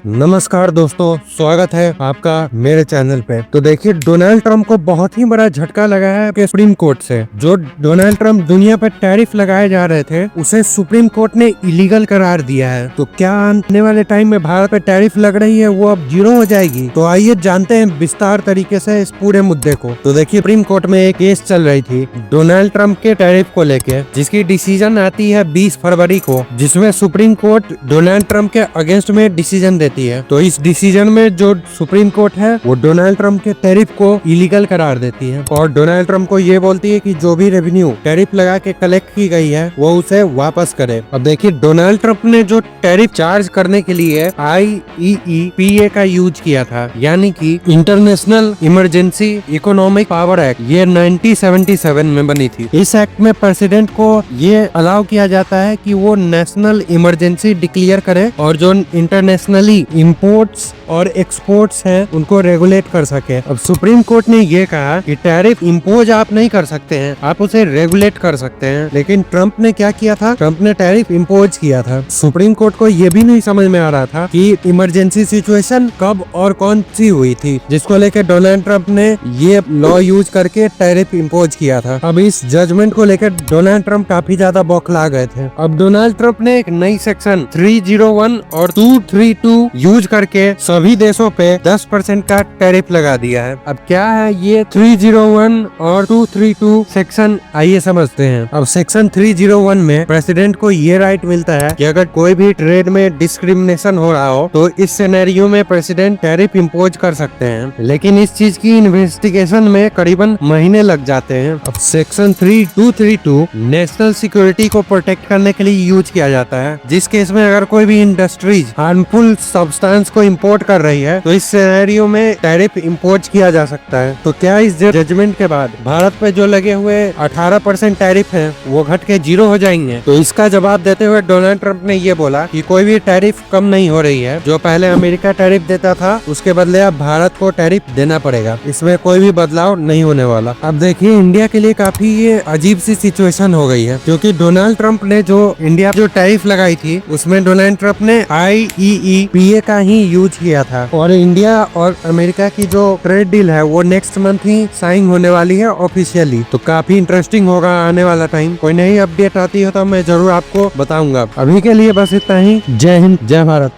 नमस्कार दोस्तों, स्वागत है आपका मेरे चैनल पे। तो देखिए, डोनाल्ड ट्रंप को बहुत ही बड़ा झटका लगा है कि सुप्रीम कोर्ट से। जो डोनाल्ड ट्रंप दुनिया पर टैरिफ लगाए जा रहे थे, उसे सुप्रीम कोर्ट ने इलीगल करार दिया है। तो क्या आने वाले टाइम में भारत पे टैरिफ लग रही है वो अब जीरो हो जाएगी? तो आइए जानते हैं विस्तार तरीके से इस पूरे मुद्दे को। तो देखिए, सुप्रीम कोर्ट में एक केस चल रही थी डोनाल्ड ट्रंप के टैरिफ को लेके, जिसकी डिसीजन आती है 20 फरवरी को, जिसमें सुप्रीम कोर्ट डोनाल्ड ट्रंप के अगेंस्ट में डिसीजन देती है। तो इस डिसीजन में जो सुप्रीम कोर्ट है वो डोनाल्ड ट्रंप के टैरिफ को इलीगल करार देती है और डोनाल्ड ट्रंप को ये बोलती है कि जो भी रेवेन्यू टैरिफ लगा के कलेक्ट की गई है वो उसे वापस करे। अब देखिए, डोनाल्ड ट्रंप ने जो टैरिफ चार्ज करने के लिए IEEPA का यूज किया था, यानी कि international emergency economic power act, ये 1977 में बनी थी। इस एक्ट में प्रेसिडेंट को ये अलाउ किया जाता है कि वो नेशनल इमरजेंसी डिक्लेयर करे और जो इंटरनेशनली इंपोर्ट्स और एक्सपोर्ट्स हैं उनको रेगुलेट कर सके। अब सुप्रीम कोर्ट ने ये कहा कि टैरिफ इंपोज आप नहीं कर सकते हैं, आप उसे रेगुलेट कर सकते हैं। लेकिन ट्रंप ने क्या किया था? ट्रंप ने टैरिफ इंपोज किया था। सुप्रीम कोर्ट को ये भी नहीं समझ में आ रहा था कि इमरजेंसी सिचुएशन कब और कौन सी हुई थी, जिसको लेकर डोनाल्ड ट्रंप ने ये लॉ यूज करके टैरिफ इंपोज किया था। अब इस जजमेंट को लेकर डोनाल्ड ट्रंप काफी ज्यादा बौखला गए थे। अब डोनाल्ड ट्रंप ने एक नई सेक्शन 301 और 232 यूज करके सभी देशों पे 10% का टैरिफ लगा दिया है। अब क्या है ये 301 और 232 सेक्शन, आइए समझते हैं। अब सेक्शन 301 में प्रेसिडेंट को ये राइट मिलता है कि अगर कोई भी ट्रेड में डिस्क्रिमिनेशन हो रहा हो तो इस सिनेरियो में प्रेसिडेंट टैरिफ इंपोज कर सकते हैं। लेकिन इस चीज की इन्वेस्टिगेशन में करीबन महीने लग जाते हैं। अब सेक्शन 232 नेशनल सिक्योरिटी को प्रोटेक्ट करने के लिए यूज किया जाता है। जिस केस में अगर कोई भी इंडस्ट्रीज हार्मफुल सब्सटेंस को इंपोर्ट कर रही है तो इस सिनेरियो में टैरिफ इंपोज किया जा सकता है। तो क्या इस जजमेंट के बाद भारत पे जो लगे हुए 18% टैरिफ है वो घट के 0 हो जाएंगे? तो इसका जवाब देते हुए डोनाल्ड ट्रंप ने ये बोला कि कोई भी टैरिफ कम नहीं हो रही है। जो पहले अमेरिका टैरिफ देता था उसके बदले अब भारत को टैरिफ देना पड़ेगा, इसमें कोई भी बदलाव नहीं होने वाला। अब देखिए, इंडिया के लिए काफी ये अजीब सी सिचुएशन हो गई है, क्योंकि डोनाल्ड ट्रंप ने जो इंडिया जो टैरिफ लगाई थी उसमें डोनाल्ड ट्रंप ने IEEPA का ही यूज किया था और इंडिया और अमेरिका की जो ट्रेड डील है वो नेक्स्ट मंथ ही साइन होने वाली है ऑफिशियली। तो काफी इंटरेस्टिंग होगा आने वाला टाइम। कोई नई अपडेट आती है तो मैं जरूर आपको बताऊंगा। अभी के लिए बस इतना ही। जय हिंद, जय भारत।